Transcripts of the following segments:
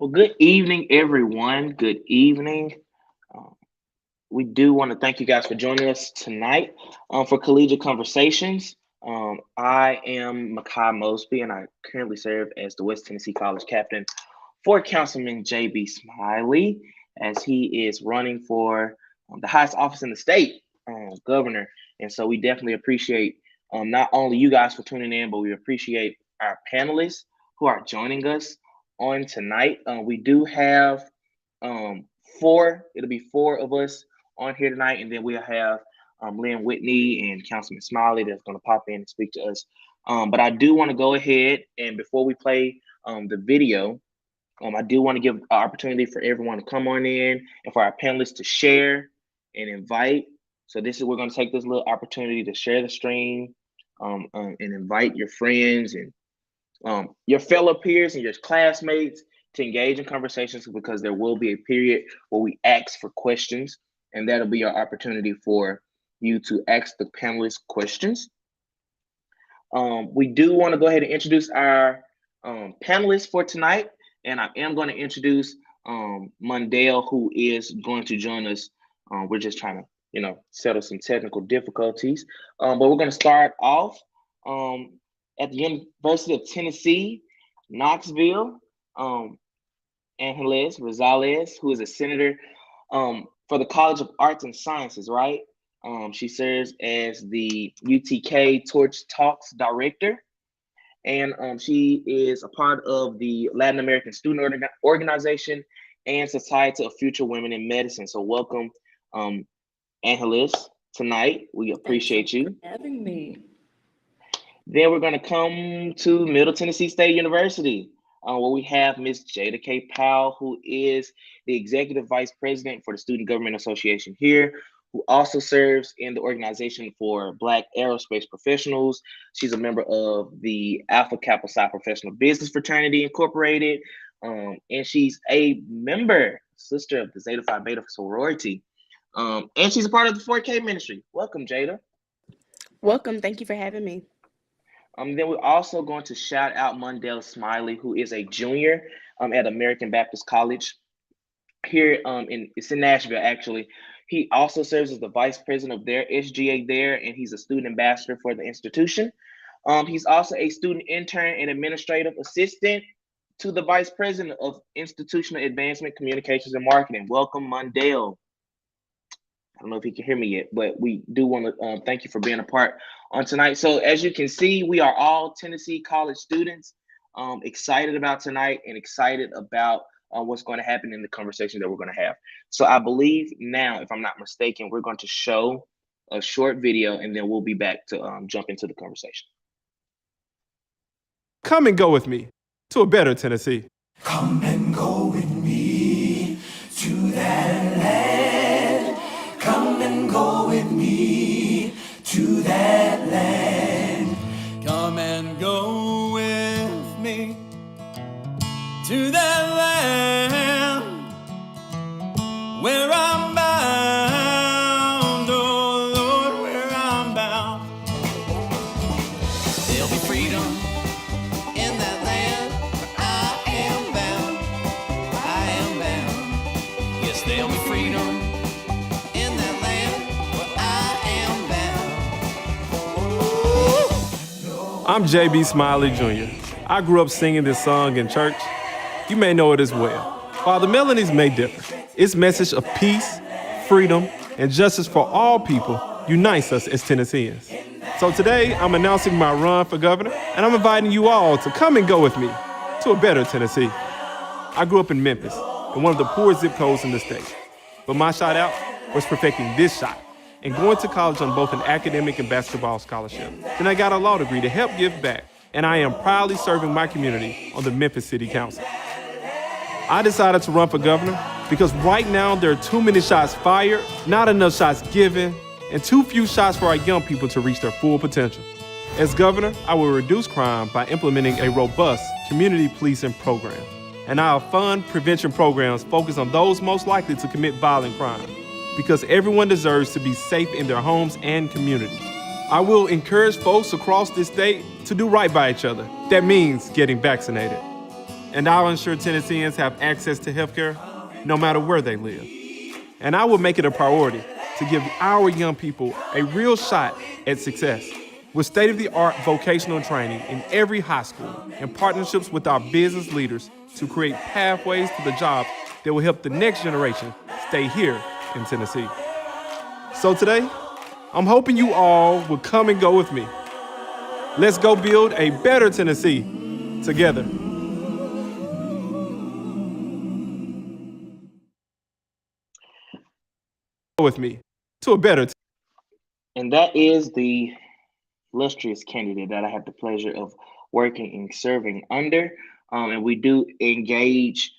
Well, good evening, everyone. Good evening. Um, we do want to thank you guys for joining us tonight for Collegiate Conversations. I am Makai Mosby, and I currently serve as the West Tennessee College captain for Councilman J.B. Smiley, as he is running for the highest office in the state, governor. And so we definitely appreciate not only you guys for tuning in, but we appreciate our panelists who are joining us on tonight. We do have it'll be four of us on here tonight, and then we'll have Lynn Whitney and Councilman Smiley that's going to pop in and speak to us. But I do want to go ahead and before we play the video, I do want to give an opportunity for everyone to come on in and for our panelists to share and invite. So we're going to take this little opportunity to share the stream and invite your friends and your fellow peers and your classmates to engage in conversations, because there will be a period where we ask for questions, and that'll be our opportunity for you to ask the panelists questions. We do want to go ahead and introduce our panelists for tonight, and I am going to introduce Mundell, who is going to join us. We're just trying to, settle some technical difficulties, but we're going to start off at the University of Tennessee, Knoxville, Angeles Rosales, who is a senator for the College of Arts and Sciences, right? She serves as the UTK Torch Talks director, and she is a part of the Latin American Student Organization and Society of Future Women in Medicine. So welcome, Angeles, tonight. We appreciate you for having me. Then we're going to come to Middle Tennessee State University, where we have Ms. Jada K. Powell, who is the Executive Vice President for the Student Government Association here, who also serves in the Organization for Black Aerospace Professionals. She's a member of the Alpha Kappa Psi Professional Business Fraternity Incorporated, and she's a sister of the Zeta Phi Beta sorority, and she's a part of the 4K ministry. Welcome, Jada. Welcome. Thank you for having me. Then we're also going to shout out Mundell Smiley, who is a junior at American Baptist College here it's in Nashville, actually. He also serves as the vice president of their SGA there, and he's a student ambassador for the institution. He's also a student intern and administrative assistant to the vice president of institutional advancement, communications, and marketing. Welcome, Mundell. I don't know if he can hear me yet, but we do want to thank you for being a part on tonight. So as you can see, we are all Tennessee college students, excited about tonight and excited about what's going to happen in the conversation that we're going to have. So I believe now, if I'm not mistaken, we're going to show a short video, and then we'll be back to jump into the conversation. Come and go with me to a better Tennessee. Come and go with me to that land. Come and go with me to that land. Come and go with me to that land where I'm bound, oh Lord, where I'm bound. There'll be freedom in that land where I am bound. I am bound. Yes, there'll be freedom in that land where I am bound. I'm J.B. Smiley Jr. I grew up singing this song in church. You may know it as well. While the melodies may differ, its message of peace, freedom, and justice for all people unites us as Tennesseans. So today, I'm announcing my run for governor, and I'm inviting you all to come and go with me to a better Tennessee. I grew up in Memphis, in one of the poorest zip codes in the state. But my shot out was perfecting this shot and going to college on both an academic and basketball scholarship. Then I got a law degree to help give back, and I am proudly serving my community on the Memphis City Council. I decided to run for governor because right now there are too many shots fired, not enough shots given, and too few shots for our young people to reach their full potential. As governor, I will reduce crime by implementing a robust community policing program. And I'll fund prevention programs focused on those most likely to commit violent crime, because everyone deserves to be safe in their homes and communities. I will encourage folks across this state to do right by each other. That means getting vaccinated. And I'll ensure Tennesseans have access to healthcare no matter where they live. And I will make it a priority to give our young people a real shot at success with state of the art vocational training in every high school and partnerships with our business leaders to create pathways to the jobs that will help the next generation stay here in Tennessee. So today, I'm hoping you all will come and go with me. Let's go build a better Tennessee together. With me to a better. And that is the illustrious candidate that I have the pleasure of working and serving under. And we do engage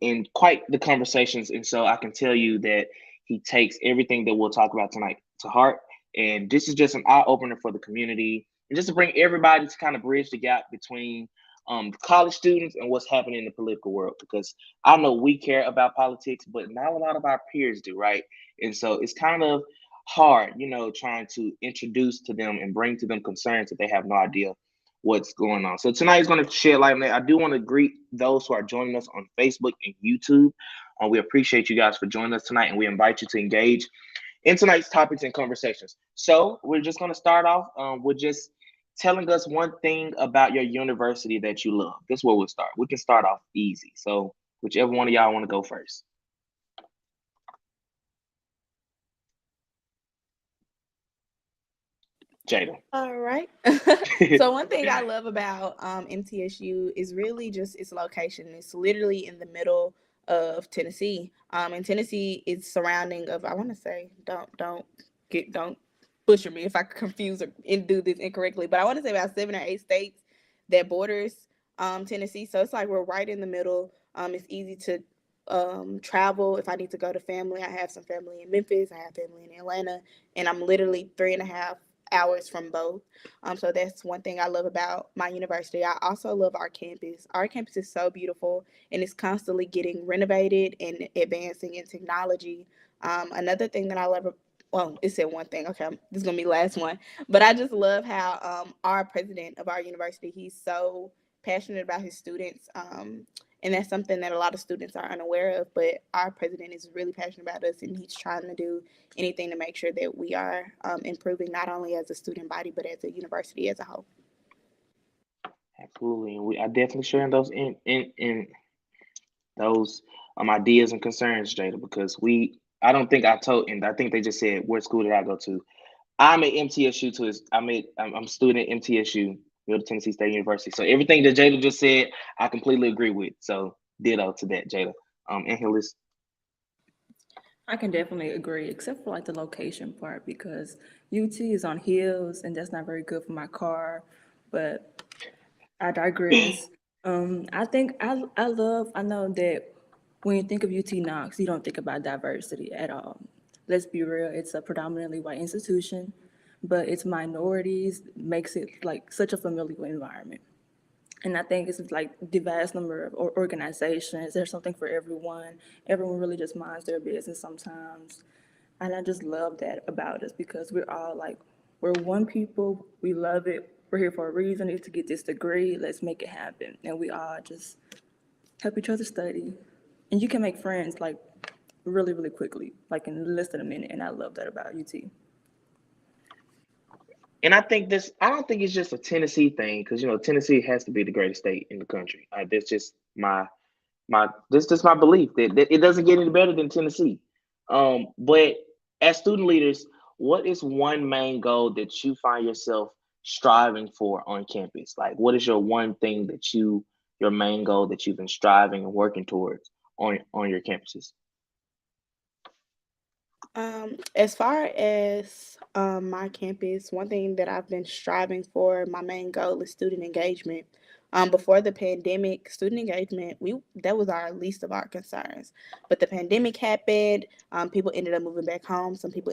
in quite the conversations. And so I can tell you that he takes everything that we'll talk about tonight to heart. And this is just an eye opener for the community and just to bring everybody to kind of bridge the gap between college students and what's happening in the political world. Because I know we care about politics, but not a lot of our peers do, right? And so it's kind of hard, trying to introduce to them and bring to them concerns that they have no idea what's going on. So tonight is going to shed light on that. I do want to greet those who are joining us on Facebook and YouTube. We appreciate you guys for joining us tonight, and we invite you to engage in tonight's topics and conversations. So we're just going to start off with just telling us one thing about your university that you love. This is where we'll start. We can start off easy. So whichever one of y'all want to go first. Jada. All right. So one thing I love about MTSU is really just its location. It's literally in the middle of Tennessee. And Tennessee is surrounding of, I want to say, don't butcher me if I confuse or do this incorrectly, but I want to say about 7 or 8 states that borders Tennessee. So it's like we're right in the middle. It's easy to travel. If I need to go to family, I have some family in Memphis, I have family in Atlanta, and I'm literally 3.5 hours from both. So that's one thing I love about my university. I also love our campus. Our campus is so beautiful and it's constantly getting renovated and advancing in technology. Another thing that I love, well, it said one thing. Okay, this is gonna be the last one. But I just love how our president of our university, he's so passionate about his students. And that's something that a lot of students are unaware of. But our president is really passionate about us, and he's trying to do anything to make sure that we are improving not only as a student body but as a university as a whole. Absolutely, and we I definitely sharing those in those ideas and concerns, Jada, because we I don't think I told, and I think they just said what school did I go to. I'm at MTSU too. I'm a student at MTSU, Middle Tennessee State University. So everything that Jada just said, I completely agree with. So ditto to that, Jada. And Hillis. I can definitely agree, except for like the location part because UT is on hills and that's not very good for my car. But I digress. I know that when you think of UT Knox, you don't think about diversity at all. Let's be real, it's a predominantly white institution, but its minorities makes it like such a familiar environment. And I think it's like the vast number of organizations. There's something for everyone. Everyone really just minds their business sometimes. And I just love that about us because we're all like, we're one people. We love it. We're here for a reason. It's to get this degree. Let's make it happen. And we all just help each other study. And you can make friends like really, really quickly, like in less than a minute. And I love that about UT. And I don't think it's just a Tennessee thing because Tennessee has to be the greatest state in the country. That's just this just my belief that it doesn't get any better than Tennessee. But as student leaders, what is one main goal that you find yourself striving for on campus? Like, what is your one thing your main goal that you've been striving and working towards on your campuses? As far as my campus, one thing that I've been striving for, my main goal is student engagement. Before the pandemic, student engagement, we that was our least of our concerns. But the pandemic happened. People ended up moving back home. Some people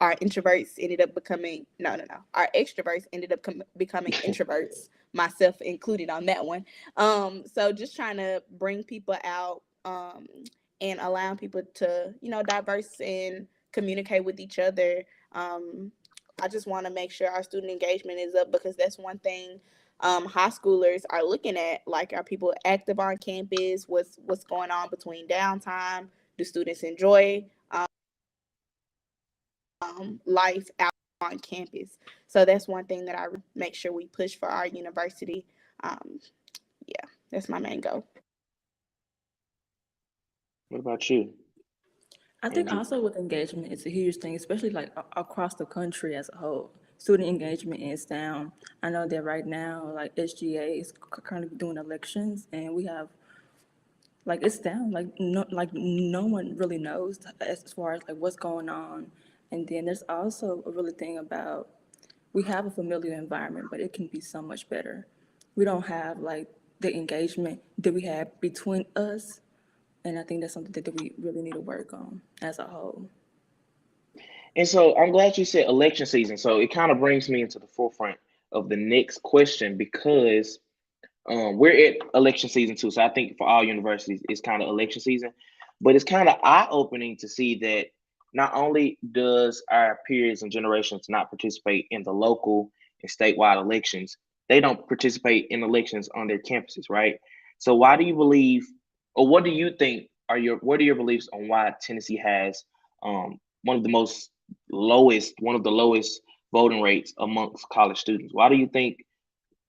our introverts ended up becoming no. Our extroverts ended up becoming introverts, myself included on that one. So just trying to bring people out. And allowing people to, diverse and communicate with each other. I just want to make sure our student engagement is up because that's one thing high schoolers are looking at, like, are people active on campus? What's going on between downtime? Do students enjoy life out on campus? So that's one thing that I make sure we push for our university. Um, yeah, that's my main goal. What about you, I think Angie? also with engagement, it's a huge thing, especially like across the country as a whole. Student engagement is down. I know that right now, like SGA is currently doing elections, and we have like it's down. Like no one really knows as far as like what's going on. And then there's also a really thing about we have a familiar environment, but it can be so much better. We don't have like the engagement that we have between us, and I think that's something that we really need to work on as a whole. And so I'm glad you said election season. So it kind of brings me into the forefront of the next question because we're at election season too. So I think for all universities, it's kind of election season, but it's kind of eye opening to see that not only does our peers and generations not participate in the local and statewide elections, they don't participate in elections on their campuses, right? So why do you believe, or what do you think what are your beliefs on why Tennessee has one of the one of the lowest voting rates amongst college students? Why do you think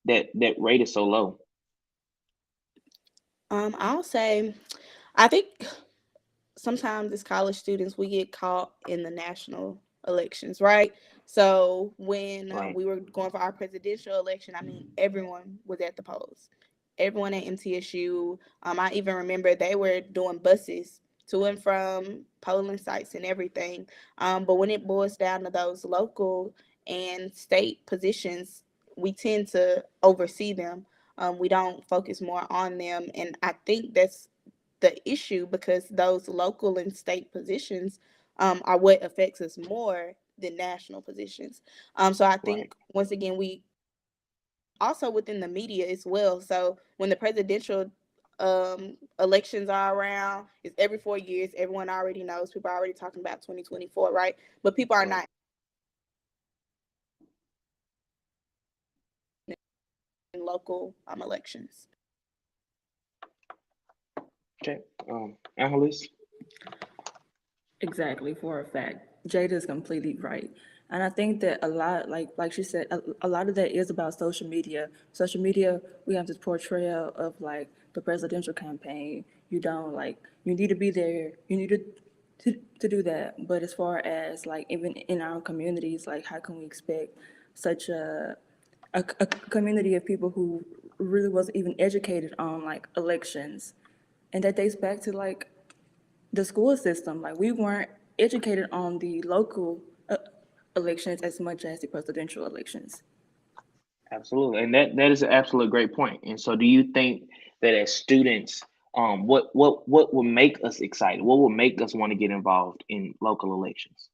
that rate is so low? I'll say, I think sometimes as college students we get caught in the national elections, right? So when Right, we were going for our presidential election, I mean, everyone was at the polls. Everyone at MTSU. I even remember they were doing buses to and from polling sites and everything. But when it boils down to those local and state positions, we tend to oversee them. We don't focus more on them, and I think that's the issue, because those local and state positions are what affects us more than national positions. So I right. think, once again, we also within the media as well. So when the presidential elections are around, it's every 4 years. Everyone already knows. People are already talking about 2024, right? But people are Right. not in local elections. Okay. Annalise? Exactly, for a fact. Jada is completely right. And I think that a lot, like she said, a lot of that is about social media. Social media, we have this portrayal of like the presidential campaign. You don't like you need to be there. You need to do that. But as far as like even in our communities, like how can we expect such a community of people who really wasn't even educated on like elections, and that dates back to like the school system. Like we weren't educated on the local elections as much as the presidential elections. Absolutely. And that is an absolute great point. And so do you think that as students, what will make us excited? What will make us want to get involved in local elections?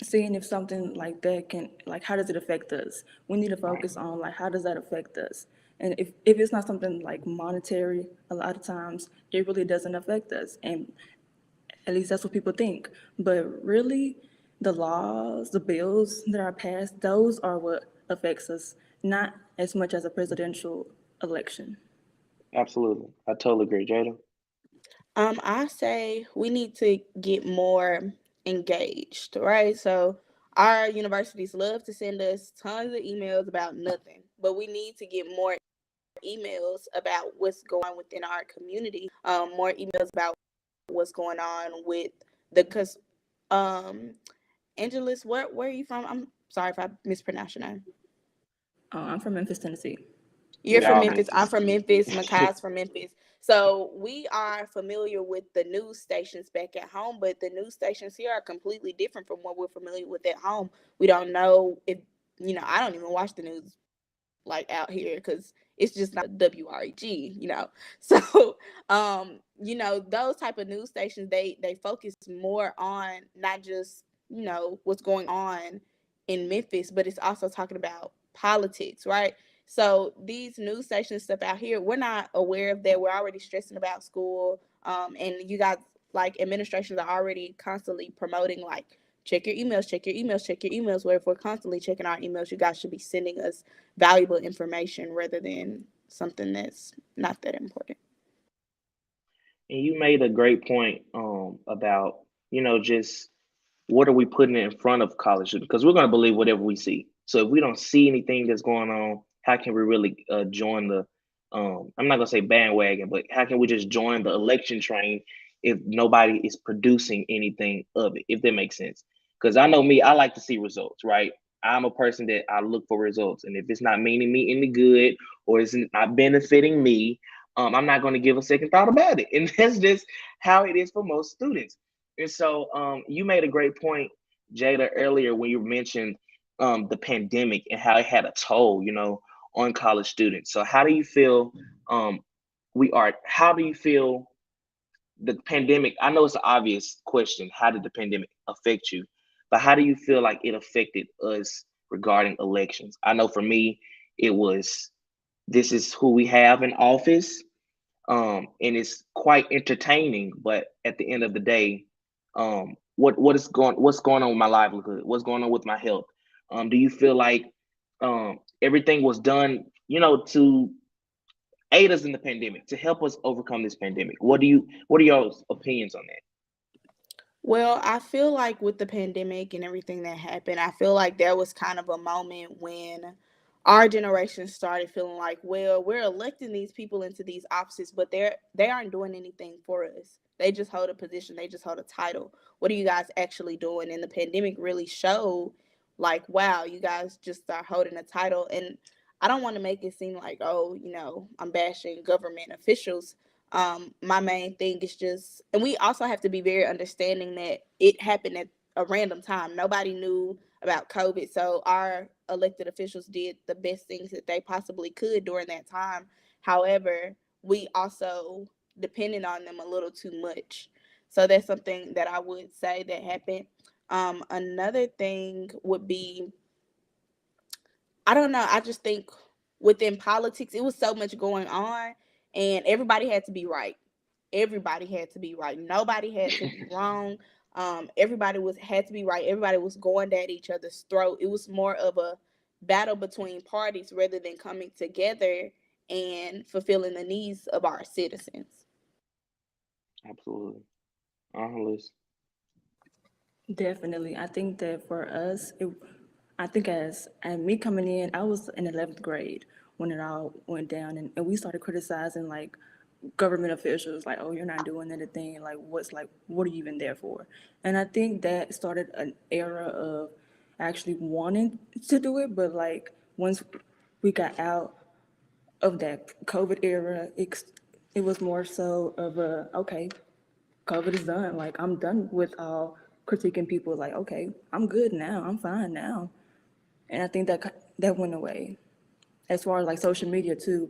Seeing if something like that can, like, how does it affect us? We need to Right. focus on like how does that affect us. And if it's not something like monetary, a lot of times it really doesn't affect us. And at least that's what people think. But really, the laws, the bills that are passed, those are what affects us, not as much as a presidential election. Absolutely. I totally agree, Jada. I say we need to get more engaged, right? So our universities love to send us tons of emails about nothing, but we need to get more emails about what's going on within our community. More emails about what's going on with because um Angelus, where are you from? I'm sorry if I mispronounced your name. I'm from Memphis, Tennessee. You're We from all Memphis. I'm Memphis. from Memphis. Makai's from Memphis. So we are familiar with the news stations back at home, but the news stations here are completely different from what we're familiar with at home. We don't know if, I don't even watch the news like out here because it's just not WREG. So those type of news stations, they focus more on not just what's going on in Memphis, but it's also talking about politics, right? So these news stations stuff out here, we're not aware of that. We're already stressing about school, and you guys, like, administrations are already constantly promoting like check your emails, check your emails, check your emails. Where if we're constantly checking our emails, you guys should be sending us valuable information rather than something that's not that important. And you made a great point about, just what are we putting in front of college students? Because we're going to believe whatever we see. So if we don't see anything that's going on, how can we really join the? I'm not going to say bandwagon, but how can we just join the election train if nobody is producing anything of it? If that makes sense. Because I know me, I like to see results, right? I'm a person that I look for results, and if it's not meaning me any good or it's not benefiting me, I'm not going to give a second thought about it. And that's just how it is for most students. And so you made a great point, Jada, earlier when you mentioned the pandemic and how it had a toll, on college students. So how do you feel how do you feel the pandemic? I know it's an obvious question. How did the pandemic affect you? But how do you feel like it affected us regarding elections? I know for me, it was this is who we have in office, and it's quite entertaining. But at the end of the day, what's going on with my livelihood? What's going on with my health? Do you feel like everything was done, to aid us in the pandemic, to help us overcome this pandemic? What are your opinions on that? Well, I feel like with the pandemic and everything that happened, I feel like there was kind of a moment when our generation started feeling like, well, we're electing these people into these offices, but they aren't doing anything for us. They just hold a position, they just hold a title. What are you guys actually doing? And the pandemic really showed like, wow, you guys just are holding a title. And I don't want to make it seem like, oh, I'm bashing government officials. My main thing is just, and we also have to be very understanding that it happened at a random time. Nobody knew about COVID, so our elected officials did the best things that they possibly could during that time. However, we also depended on them a little too much. So that's something that I would say that happened. Another thing would be, I don't know, I just think within politics, it was so much going on and everybody had to be right. Everybody had to be right. Nobody had to be wrong. Everybody was had to be right. Everybody was going at each other's throat. It was more of a battle between parties rather than coming together and fulfilling the needs of our citizens. Absolutely. Liz. Definitely. I think that for us, I think as and me coming in, I was in 11th grade when it all went down, and we started criticizing like government officials, like, oh, you're not doing anything, what are you even there for? And I think that started an era of actually wanting to do it, but like once we got out of that COVID era, it was more so of a, okay, COVID is done. Like, I'm done with all critiquing people. Like, okay, I'm good now. I'm fine now. And I think that went away. As far as like social media too,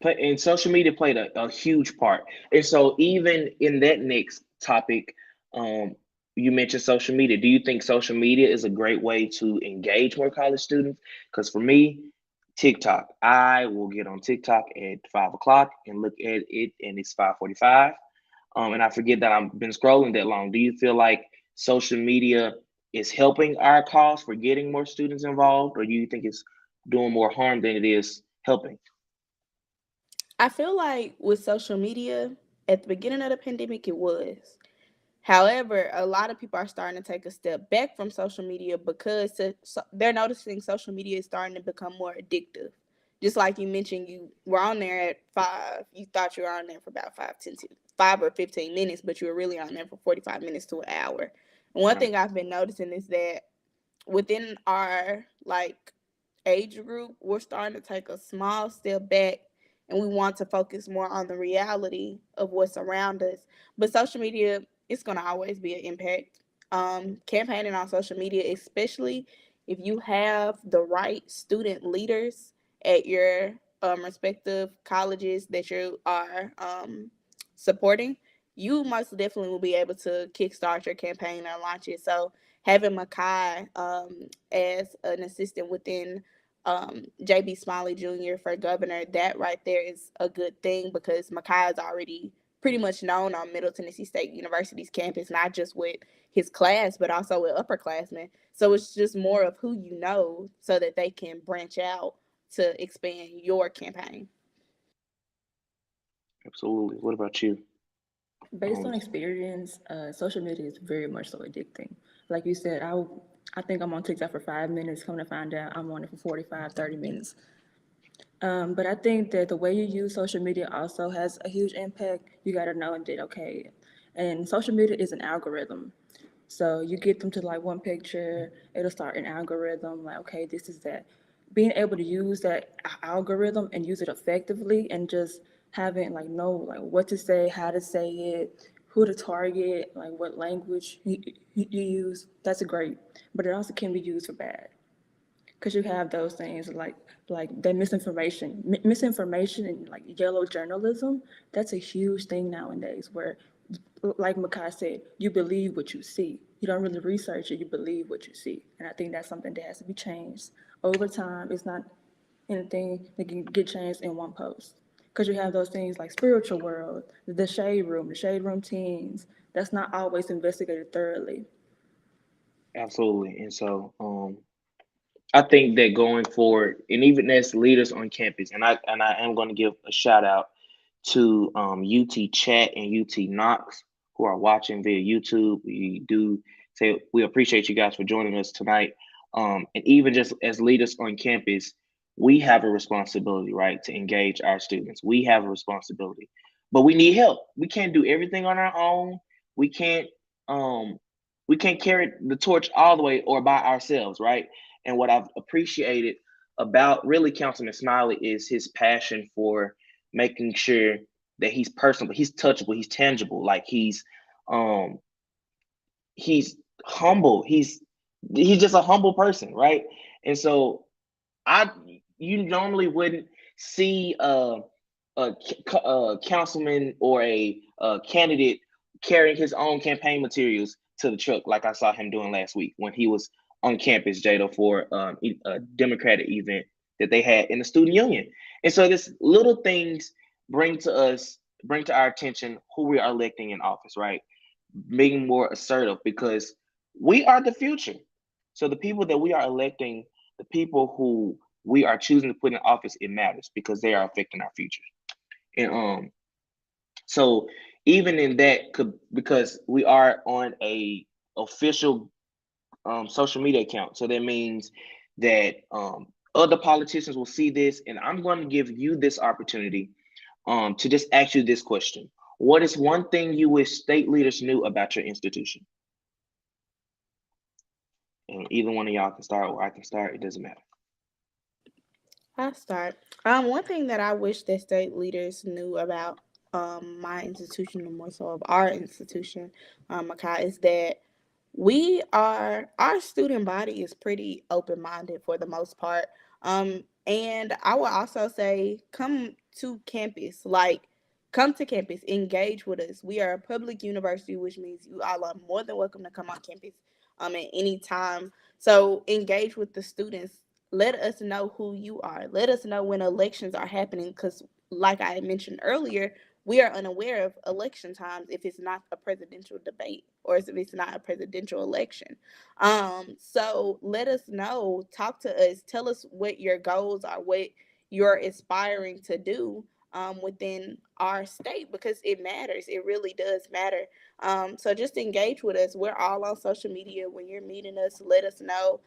And social media played a huge part. And so even in that next topic, um, you mentioned social media. Do you think social media is a great way to engage more college students? Because for me, TikTok, I will get on TikTok at 5 o'clock and look at it, and it's 5:45. And I forget that I've been scrolling that long. Do you feel like social media is helping our cause for getting more students involved, or do you think it's doing more harm than it is helping? I feel like with social media, at the beginning of the pandemic, it was. However, a lot of people are starting to take a step back from social media because they're noticing social media is starting to become more addictive. Just like you mentioned, you were on there at 5. You thought you were on there for about 5 or 15 minutes, but you were really on there for 45 minutes to an hour. And one Right. thing I've been noticing is that within our like age group, we're starting to take a small step back and we want to focus more on the reality of what's around us. But social media, it's going to always be an impact. Campaigning on social media, especially if you have the right student leaders at your respective colleges that you are supporting, you most definitely will be able to kickstart your campaign or launch it. So having Makai as an assistant within JB Smiley Jr. for governor, that right there is a good thing because Makai is already pretty much known on Middle Tennessee State University's campus, not just with his class, but also with upperclassmen. So it's just more of who you know so that they can branch out to expand your campaign. Absolutely. What about you? Based on Um, experience, social media is very much so addicting. Like you said, I think I'm on TikTok for 5 minutes. Come to find out, I'm on it for 45, 30 minutes. But I think that the way you use social media also has a huge impact. You got to know that, okay, and social media is an algorithm. So you get them to like one picture, it'll start an algorithm, like, okay, this is that. Being able to use that algorithm and use it effectively and just having like know like what to say, how to say it, who to target, like what language you use, that's great. But it also can be used for bad because you have those things like that misinformation and like yellow journalism. That's a huge thing nowadays where, like Makai said, you believe what you see. You don't really research it, you believe what you see. And I think that's something that has to be changed over time. It's not anything that can get changed in one post, because you have those things like spiritual world, the shade room teens, that's not always investigated thoroughly. Absolutely. And so, I think that going forward, and even as leaders on campus, and I am going to give a shout out to UT Chat and UT Knox who are watching via YouTube. We do say we appreciate you guys for joining us tonight. And even just as leaders on campus, we have a responsibility, right, to engage our students. We have a responsibility, but we need help. We can't do everything on our own. We can't um, we can't carry the torch all the way or by ourselves, right? And what I've appreciated about really Councilman Smiley is his passion for making sure that he's personable, he's touchable, he's tangible, like um he's humble, he's just a humble person, right? And so I you normally wouldn't see a councilman or a candidate carrying his own campaign materials to the truck like I saw him doing last week when he was on campus, Jada, for a Democratic event that they had in the student union. And so this little things bring to our attention who we are electing in office, right? Being more assertive because we are the future. So the people that we are electing, the people who we are choosing to put in office, it matters because they are affecting our future. And so even in that, could because we are on a official social media account, so that means that other politicians will see this, and I'm going to give you this opportunity to just ask you this question: what is one thing you wish state leaders knew about your institution? And either one of y'all can start, or I can start. It doesn't matter. I'll start. One thing that I wish that state leaders knew about my institution, or more so of our institution, Makai, is that our student body is pretty open minded for the most part. And I will also say, come to campus, engage with us. We are a public university, which means you all are more than welcome to come on campus at any time. So engage with the students. Let us know who you are. Let us know when elections are happening, because like I mentioned earlier, we are unaware of election times if it's not a presidential debate or if it's not a presidential election. So let us know, talk to us, tell us what your goals are, what you're aspiring to do within our state, because it matters. It really does matter. So just engage with us. We're all on social media. When you're meeting us, let us know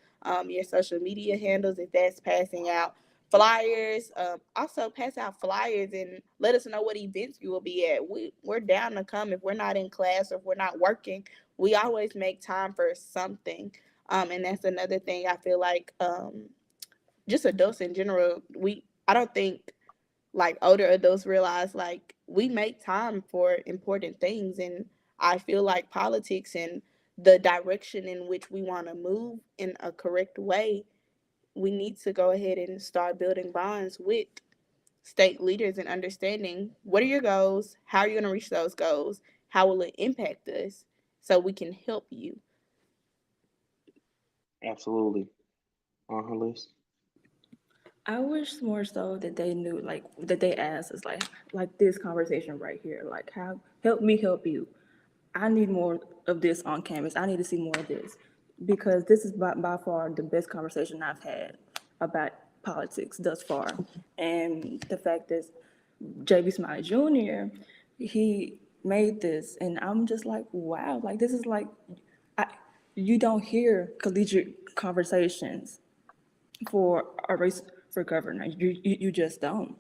your social media handles if that's passing out flyers. Also pass out flyers and let us know what events you will be at. We're down to come if we're not in class or if we're not working. We always make time for something. And that's another thing I feel like just adults in general, I don't think like older adults realize like we make time for important things. And I feel like politics and the direction in which we want to move in a correct way, we need to go ahead and start building bonds with state leaders and understanding what are your goals, how are you going to reach those goals, how will it impact us, so we can help you. Absolutely. On her list. I wish more so that they knew, like, that they asked us, like this conversation right here, like, how help me help you. I need more of this on campus. I need to see more of this because this is by far the best conversation I've had about politics thus far. And the fact that JB Smiley Jr., he made this, and I'm just like, wow, like this is like, I, you don't hear collegiate conversations for a race for governor. You just don't.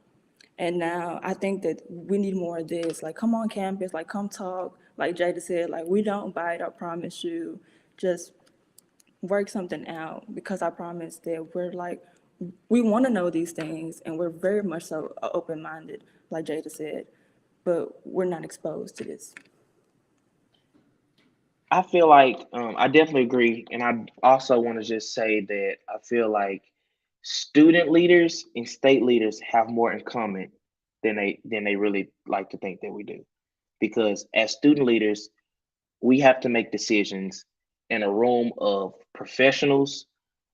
And now I think that we need more of this. Like, come on campus, like, come talk. Like Jada said, like, we don't bite, I promise you. Just work something out because I promise that we're like, we want to know these things and we're very much so open minded, like Jada said, but we're not exposed to this. I feel like I definitely agree, and I also want to just say that I feel like student leaders and state leaders have more in common than they really like to think that we do. Because as student leaders, we have to make decisions in a room of professionals.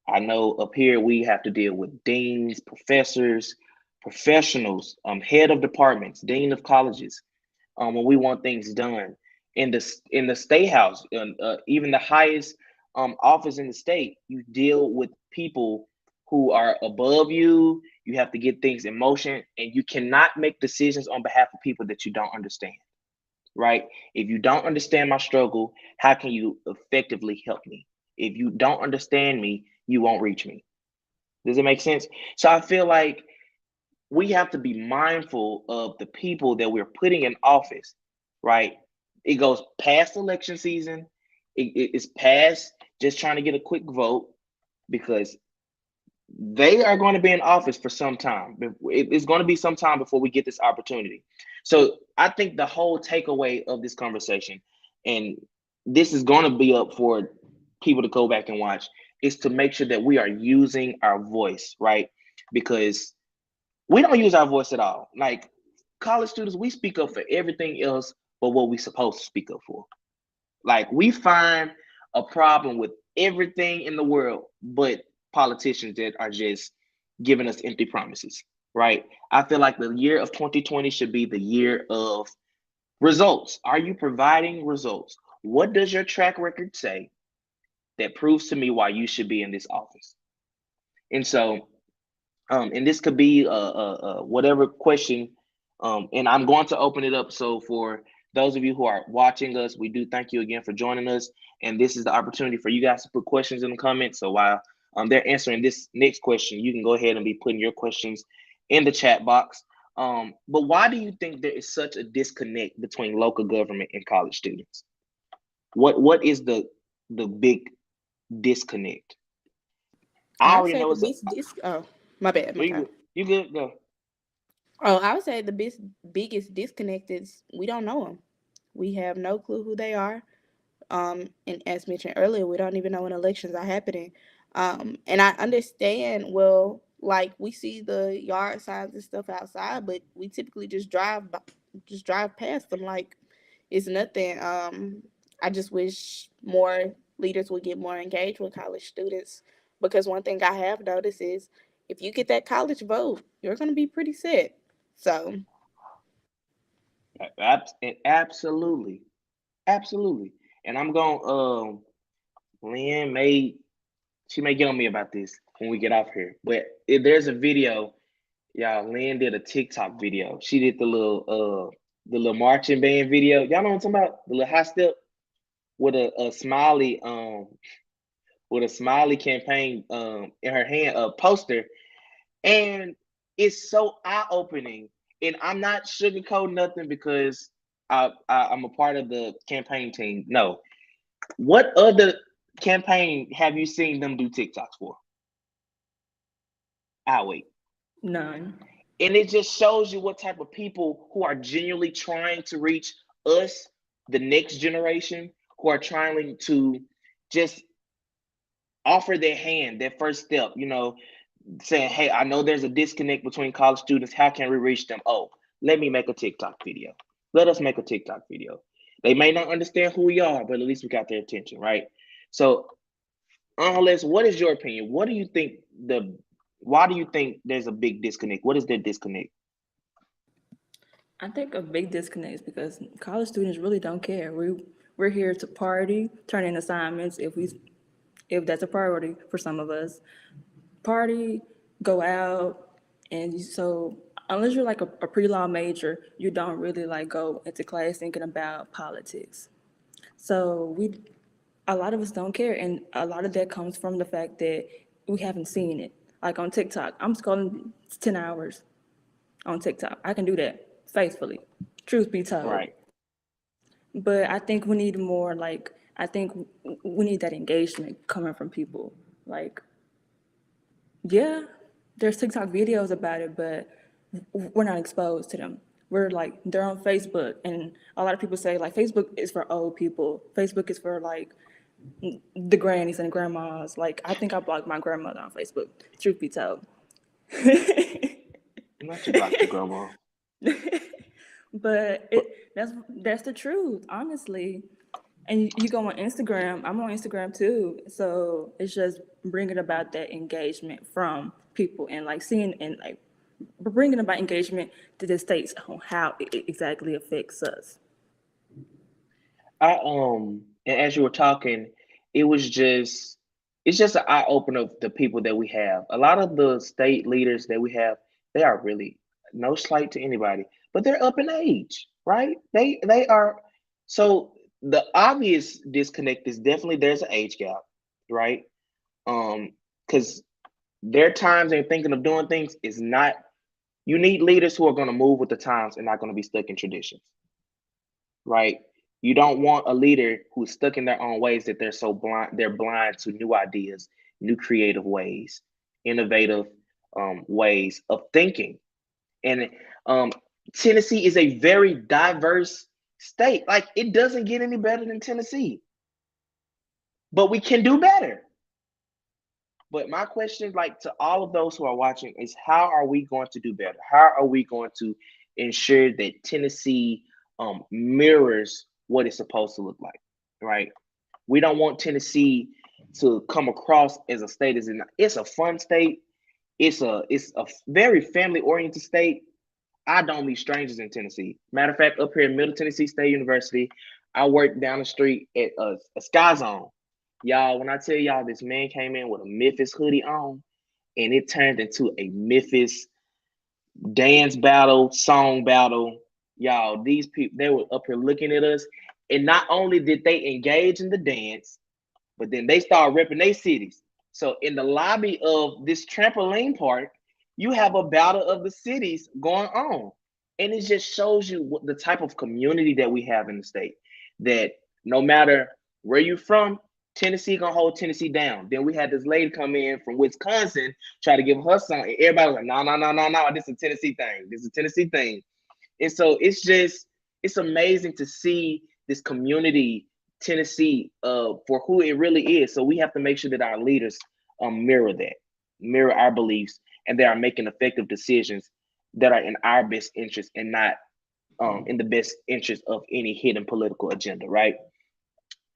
I know up here we have to deal with deans, professors, professionals, head of departments, dean of colleges, when we want things done in the state house, and even the highest office in the state. You deal with people who are above you. You have to get things in motion, and you cannot make decisions on behalf of people that you don't understand. Right? If you don't understand my struggle, how can you effectively help me? If you don't understand me, you won't reach me. Does it make sense? So I feel like we have to be mindful of the people that we're putting in office, right? It goes past election season. It's past just trying to get a quick vote because they are going to be in office for some time. It's going to be some time before we get this opportunity. So I think the whole takeaway of this conversation, and this is going to be up for people to go back and watch, is to make sure that we are using our voice, right? Because we don't use our voice at all. Like college students, we speak up for everything else but what we supposed to speak up for. Like we find a problem with everything in the world but politicians that are just giving us empty promises, right? I feel like the year of 2020 should be the year of results. Are you providing results? What does your track record say that proves to me why you should be in this office? And so and this could be whatever question, and I'm going to open it up. So for those of you who are watching us, we do thank you again for joining us, and this is the opportunity for you guys to put questions in the comments. So while they're answering this next question, you can go ahead and be putting your questions in the chat box. But why do you think there is such a disconnect between local government and college students? What is the big disconnect? I I would already say know the it's a, biggest oh, my bad, my you God. good, you good, go. Oh, I would say the biggest disconnect is we don't know them. We have no clue who they are. And as mentioned earlier, we don't even know when elections are happening. And I understand, well, like we see the yard signs and stuff outside, but we typically just drive past them like it's nothing. I just wish more leaders would get more engaged with college students because one thing I have noticed is if you get that college vote, you're going to be pretty set. So Absolutely, absolutely. And I'm going. Lynn may she may get on me about this when we get off here, but if there's a video, y'all. Lynn did a TikTok video. She did the little marching band video. Y'all know what I'm talking about? The little high step with a smiley campaign in her hand, a poster, and it's so eye opening. And I'm not sugarcoating nothing because I'm a part of the campaign team. No, what other campaign have you seen them do TikToks for? I wait. None. And it just shows you what type of people who are genuinely trying to reach us, the next generation, who are trying to just offer their hand, their first step, saying, hey, I know there's a disconnect between college students. How can we reach them? Oh, let me make a TikTok video. Let us make a TikTok video. They may not understand who we are, but at least we got their attention, right? So, unless, what is your opinion? What do you think Why do you think there's a big disconnect? What is that disconnect? I think a big disconnect is because college students really don't care. We're here to party, turn in assignments if that's a priority for some of us. Party, go out, and so unless you're like a pre-law major, you don't really like go into class thinking about politics. So a lot of us don't care, and a lot of that comes from the fact that we haven't seen it. Like on TikTok, I'm scrolling 10 hours on TikTok. I can do that faithfully. Truth be told. Right. But I think we need more like I think we need that engagement coming from people. Like, yeah, there's TikTok videos about it, but we're not exposed to them. We're like they're on Facebook, and a lot of people say like Facebook is for old people. Facebook is for like the grannies and grandmas. Like I think I blocked my grandmother on Facebook. Truth be told. Not you blocked your grandma. But But that's the truth, honestly. And you go on Instagram. I'm on Instagram too. So it's just bringing about that engagement from people and like seeing and like bringing about engagement to the states on how it exactly affects us. and as you were talking, it was just it's just an eye opener of the people that we have. A lot of the state leaders that we have, they are really no slight to anybody, but they're up in age, right? They are so the obvious disconnect is definitely there's an age gap, right? Because their times and thinking of doing things is not you need leaders who are going to move with the times and not going to be stuck in traditions, right? You don't want a leader who's stuck in their own ways that they're blind to new ideas, new creative ways, innovative ways of thinking. And um, Tennessee is a very diverse state. Like it doesn't get any better than Tennessee, but we can do better. But my question, like to all of those who are watching, is how are we going to do better? How are we going to ensure that Tennessee mirrors what it's supposed to look like, right? We don't want Tennessee to come across as a state as it's a fun state. It's a very family oriented state. I don't meet strangers in Tennessee. Matter of fact, up here in Middle Tennessee State University, I work down the street at a Sky Zone. Y'all, when I tell y'all this man came in with a Memphis hoodie on, and it turned into a Memphis dance battle, song battle. Y'all, these people, they were up here looking at us. And not only did they engage in the dance, but then they started repping their cities. So in the lobby of this trampoline park, you have a battle of the cities going on. And it just shows you what the type of community that we have in the state. That no matter where you're from, Tennessee gonna hold Tennessee down. Then we had this lady come in from Wisconsin, try to give her song, and everybody was like, no, no, no, no, no, this is a Tennessee thing. This is a Tennessee thing. And so it's amazing to see this community, Tennessee, for who it really is. So we have to make sure that our leaders mirror that, mirror our beliefs, and they are making effective decisions that are in our best interest and not in the best interest of any hidden political agenda, right?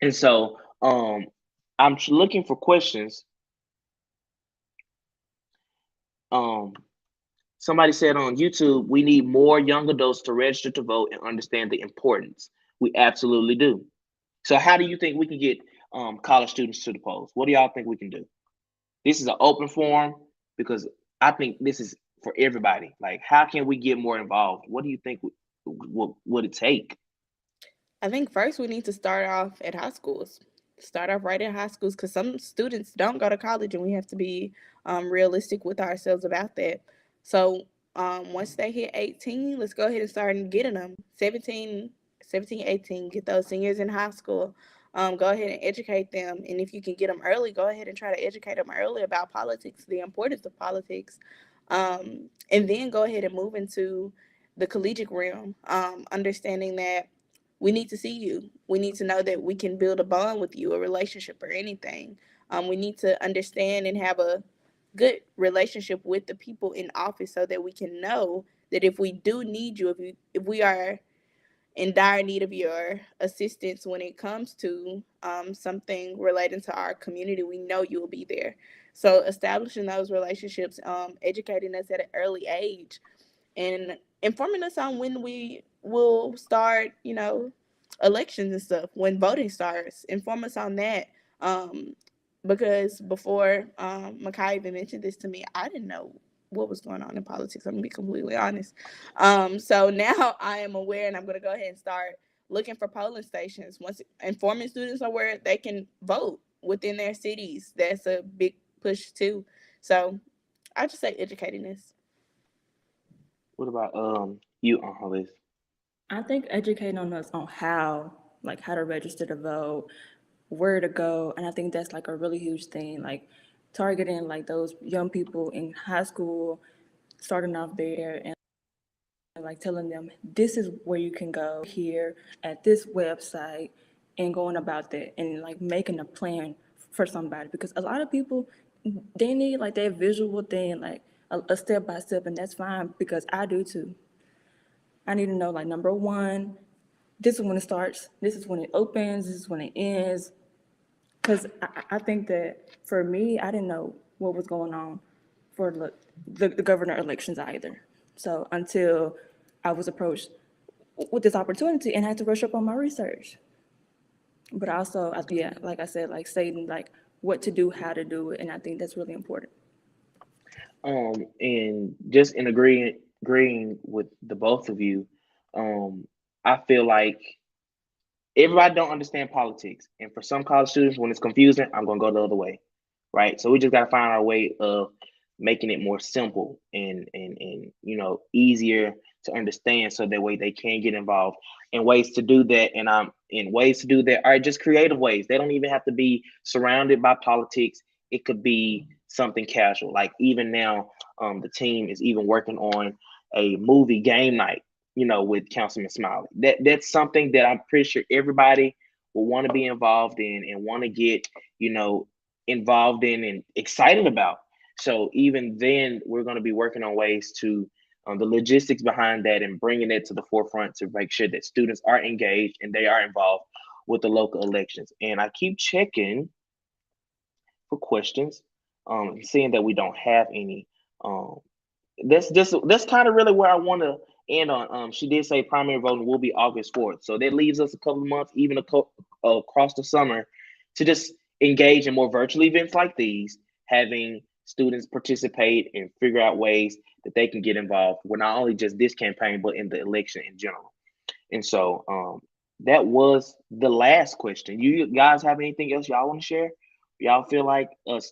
And so I'm looking for questions. Um, Somebody said on YouTube, we need more young adults to register to vote and understand the importance. We absolutely do. So, how do you think we can get college students to the polls? What do y'all think we can do? This is an open forum because I think this is for everybody. Like, how can we get more involved? What do you think would it take? I think first we need to start off at high schools. Start off right at high schools because some students don't go to college, and we have to be realistic with ourselves about that. So once they hit 18, let's go ahead and start getting them 17, 17, 18. Get those seniors in high school. Go ahead and educate them. And if you can get them early, go ahead and try to educate them early about politics, the importance of politics. And then go ahead and move into the collegiate realm, understanding that we need to see you. We need to know that we can build a bond with you, a relationship, or anything. We need to understand and have a good relationship with the people in office so that we can know that if we do need you, if we are in dire need of your assistance when it comes to something relating to our community, we know you will be there. So establishing those relationships, educating us at an early age, and informing us on when we will start, elections and stuff, when voting starts. Inform us on that. Um, because before Makai even mentioned this to me, I didn't know what was going on in politics. I'm gonna be completely honest. So now I am aware, and I'm gonna go ahead and start looking for polling stations. Once informing students on where they can vote within their cities, that's a big push too. So I just say educating us. What about you, Liz? I think educating on us on how, like how to register to vote, where to go, and I think that's like a really huge thing. Like targeting like those young people in high school, starting off there, and like telling them this is where you can go here at this website, and going about that and like making a plan for somebody, because a lot of people, they need like that visual thing, like a step by step, and that's fine because I do too. I need to know like number one, this is when it starts, this is when it opens, this is when it ends. Because I think that for me, I didn't know what was going on for the governor elections either. So until I was approached with this opportunity and I had to rush up on my research. But also, yeah, like I said, like stating like what to do, how to do it, and I think that's really important. And just in agreeing with the both of you, I feel like everybody don't understand politics, and for some college students, when it's confusing, I'm gonna go the other way, right? So we just gotta find our way of making it more simple and easier to understand, so that way they can get involved. And ways to do that, and in ways to do that are just creative ways. They don't even have to be surrounded by politics. It could be something casual, like even now, the team is even working on a movie game night, with Councilman Smiley. That's something that I'm pretty sure everybody will want to be involved in and want to get, you know, involved in and excited about. So even then, we're going to be working on ways to the logistics behind that and bringing it to the forefront to make sure that students are engaged and they are involved with the local elections. And I keep checking for questions, seeing that we don't have any. Um, that's kind of really where I want to end on. She did say primary voting will be August 4th, so that leaves us a couple of months, even across the summer, to just engage in more virtual events like these, having students participate and figure out ways that they can get involved with not only just this campaign but in the election in general. And so that was the last question. You guys have anything else y'all want to share? Y'all feel like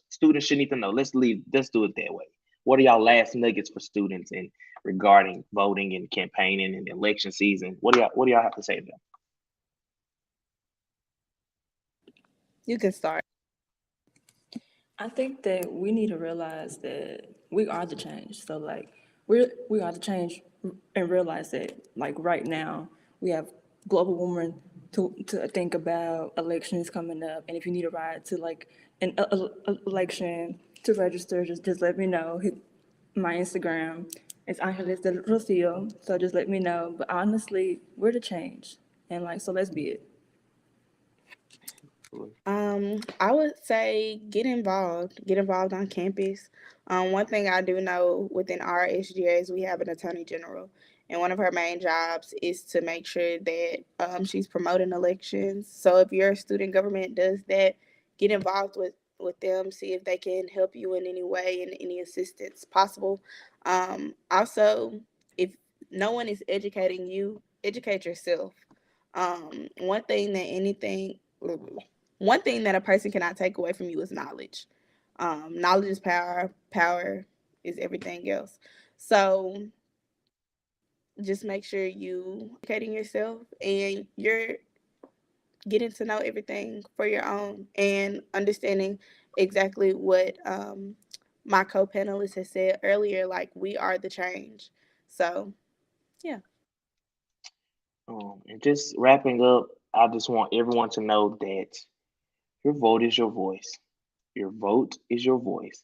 students should need to know? Let's do it that way. What are y'all last nuggets for students and regarding voting and campaigning and election season? What do y'all have to say to them? You can start. I think that we need to realize that we are the change. So like we are the change, and realize that like right now we have global warming to think about, elections coming up, and if you need a ride to like an election to register, just let me know. Hit my Instagram. It's Angeles de Rocio. So just let me know. But honestly, we're the change, and like so let's be it. I would say get involved. Get involved on campus. One thing I do know within our SGA is we have an attorney general, and one of her main jobs is to make sure that she's promoting elections. So if your student government does that, get involved with them. See if they can help you in any way and any assistance possible. Also, if no one is educating you, educate yourself. One thing that anything one thing that a person cannot take away from you is knowledge. Knowledge is power. Power is everything else. So just make sure you educating yourself and you're getting to know everything for your own and understanding exactly what my co-panelist has said earlier. Like we are the change. So yeah. And just wrapping up, I just want everyone to know that your vote is your voice. Your vote is your voice.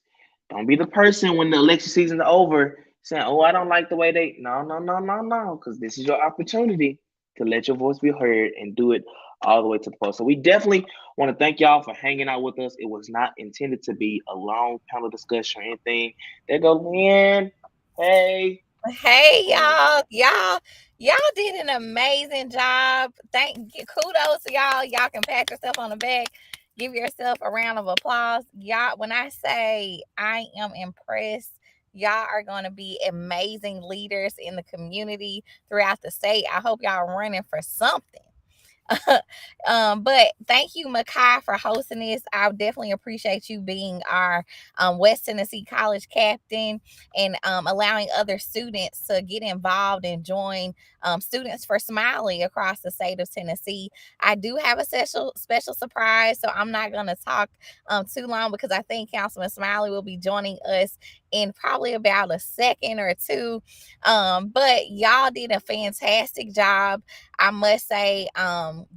Don't be the person when the election season is over saying, "Oh, I don't like the way they." No, no, no, no, no, because this is your opportunity. to let your voice be heard and do it all the way to the post. So we definitely want to thank y'all for hanging out with us. It was not intended to be a long panel discussion or anything. There go Lynn. Hey. Hey y'all did an amazing job. Kudos to y'all. Y'all can pat yourself on the back. Give yourself a round of applause. Y'all, when I say I am impressed, y'all are going to be amazing leaders in the community throughout the state. I hope y'all are running for something. But thank you, Makai, for hosting this. I definitely appreciate you being our West Tennessee College captain and allowing other students to get involved and join Students for Smiley across the state of Tennessee. I do have a special surprise, so I'm not going to talk too long because I think Councilman Smiley will be joining us in probably about a second or two. But y'all did a fantastic job. I must say,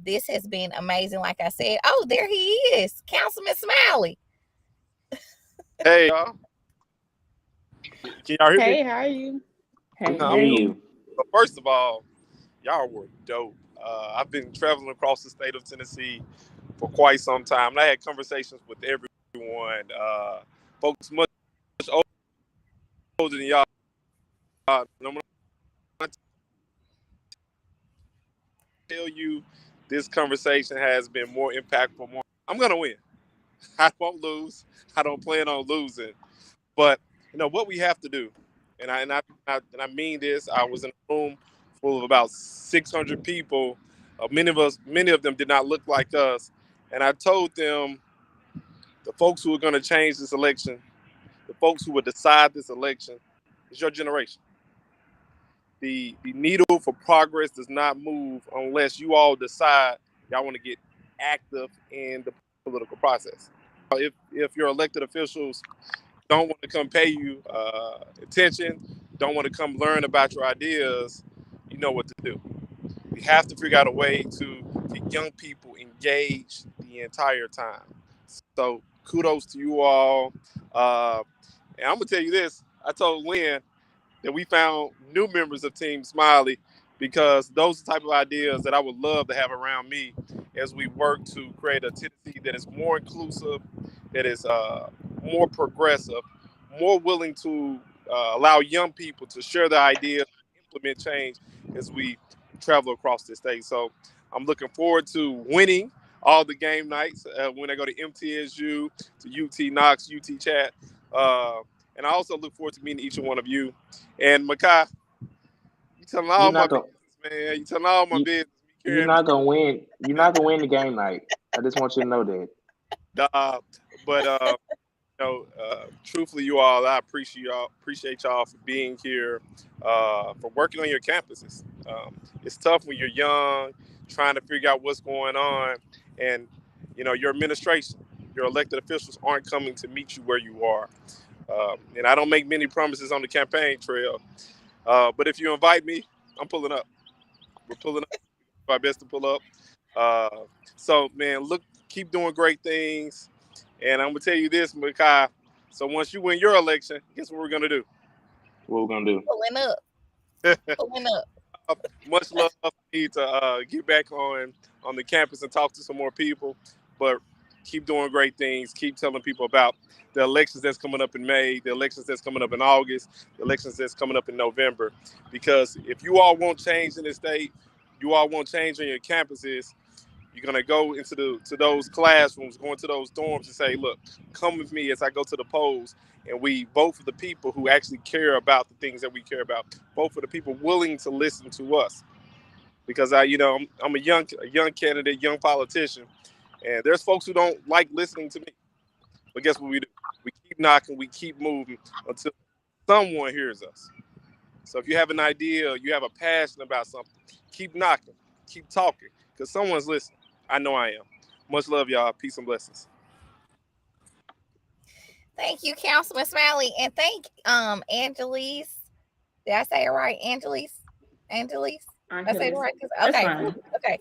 this has been amazing. Like I said, oh, there he is, Councilman Smiley. Hey, y'all. Can y'all hear me? Hey, how are you? Hey, Hear you. But first of all, y'all were dope. I've been traveling across the state of Tennessee for quite some time, and I had conversations with everyone. Folks much older than y'all. And I'm gonna tell you, this conversation has been more impactful. I'm gonna win. I won't lose. I don't plan on losing. But what we have to do, and I mean this. I was in a room full of about 600 people. Many of them did not look like us, and I told them the folks who are going to change this election, the folks who will decide this election, is your generation. The needle for progress does not move unless you all decide y'all want to get active in the political process. If your elected officials don't want to come pay you attention, don't want to come learn about your ideas, you know what to do. We have to figure out a way to get young people engaged the entire time. So kudos to you all. And I'm gonna tell you this. I told Lynn that we found new members of Team Smiley because those are the type of ideas that I would love to have around me as we work to create a Tennessee that is more inclusive, that is more progressive, more willing to allow young people to share their ideas, implement change as we travel across the state. So I'm looking forward to winning all the game nights when I go to MTSU, to UT Knox, UT Chat. And I also look forward to meeting each and one of you. And Makai, you telling You're all my not gonna business, man. You telling all my you, business. you're Carrying me. not gonna win. You're not gonna win the game night. I just want you to know that. But truthfully, you all, I appreciate y'all for being here, for working on your campuses. It's tough when you're young, trying to figure out what's going on, and your administration, your elected officials aren't coming to meet you where you are. And I don't make many promises on the campaign trail, but if you invite me, I'm pulling up. We're pulling up. Our best to pull up. Uh, so, man, keep doing great things. And I'm gonna tell you this, Makai. So once you win your election, guess what we're gonna do? What we're gonna do? Pulling up. Much love. I need to get back on the campus and talk to some more people. But keep doing great things. Keep telling people about the elections that's coming up in May, the elections that's coming up in August, the elections that's coming up in November. Because if you all want change in the state, you all want change on your campuses. You're gonna go to those classrooms, go into those dorms, and say, "Look, come with me as I go to the polls, and we vote for the people who actually care about the things that we care about. Vote for the people willing to listen to us." Because I'm a young candidate, young politician, and there's folks who don't like listening to me. But guess what we do? We keep knocking, we keep moving until someone hears us. So if you have an idea, you have a passion about something, keep knocking, keep talking, because someone's listening. I know I am. Much love, y'all. Peace and blessings. Thank you, Councilman Smiley, and thank Angelise. Did I say it right, Angelise? Angelise? I I said it hear right. That's Okay, fine. Okay.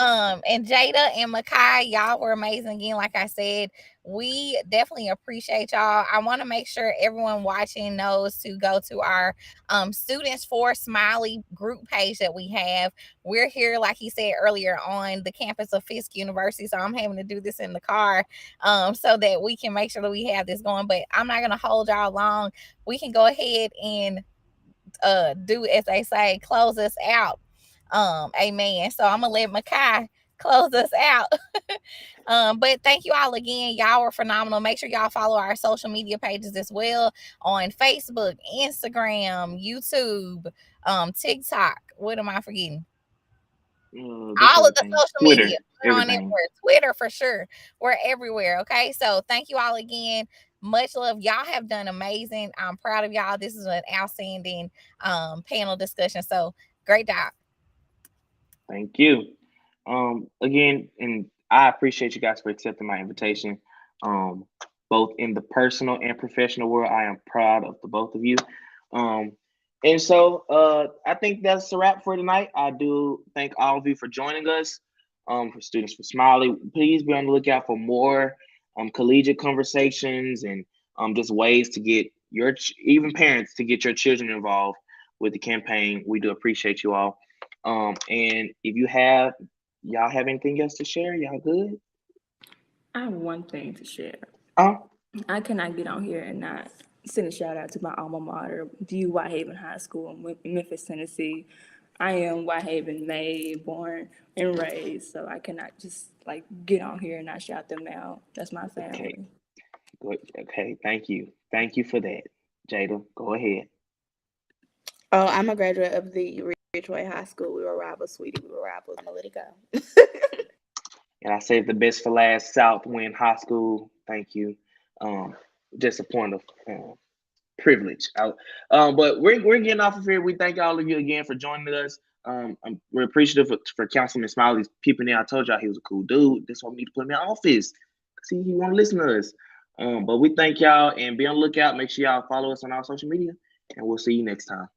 And Jada and Makai, y'all were amazing again. Like I said, we definitely appreciate y'all. I want to make sure everyone watching knows to go to our Students for Smiley group page that we have. We're here, like he said earlier, on the campus of Fisk University. So I'm having to do this in the car so that we can make sure that we have this going. But I'm not gonna hold y'all long. We can go ahead and do as they say, close us out. Amen. So I'm gonna let Makai close us out. But thank you all again. Y'all were phenomenal. Make sure y'all follow our social media pages as well on Facebook, Instagram, YouTube, TikTok. What am I forgetting? That's All of the everything. social Twitter, media. We're on everything. everywhere. Twitter for sure. We're everywhere. Okay. So thank you all again. Much love. Y'all have done amazing. I'm proud of y'all. This is an outstanding panel discussion. So great job. Thank you. Again, and I appreciate you guys for accepting my invitation. Um, Both in the personal and professional world, I am proud of the both of you. Um, and so I think that's a wrap for tonight. I do thank all of you for joining us. For Students for Smiley, please be on the lookout for more collegiate conversations and just ways to get even parents to get your children involved with the campaign. We do appreciate you all. And if y'all have anything else to share, y'all good? I have one thing to share. Oh, I cannot get on here and not send a shout out to my alma mater, View Whitehaven High School in Memphis, Tennessee. I am Whitehaven made, born, and raised, so I cannot just like get on here and not shout them out. That's my okay. family. Good. Okay, thank you. Thank you for that. Jada, go ahead. Oh, I'm a graduate of the Ridgeway High School. We were rivals, sweetie. We were rivals. I'm gonna let it go. And I saved the best for last, Southwind High School. Thank you. Um, just a point of privilege. But we're getting off of here. We thank all of you again for joining us. We're appreciative for Councilman Smiley's peeping in. I told y'all he was a cool dude. That's why we need to put him in office. See, he want to listen to us. But we thank y'all and be on the lookout. Make sure y'all follow us on our social media, and we'll see you next time.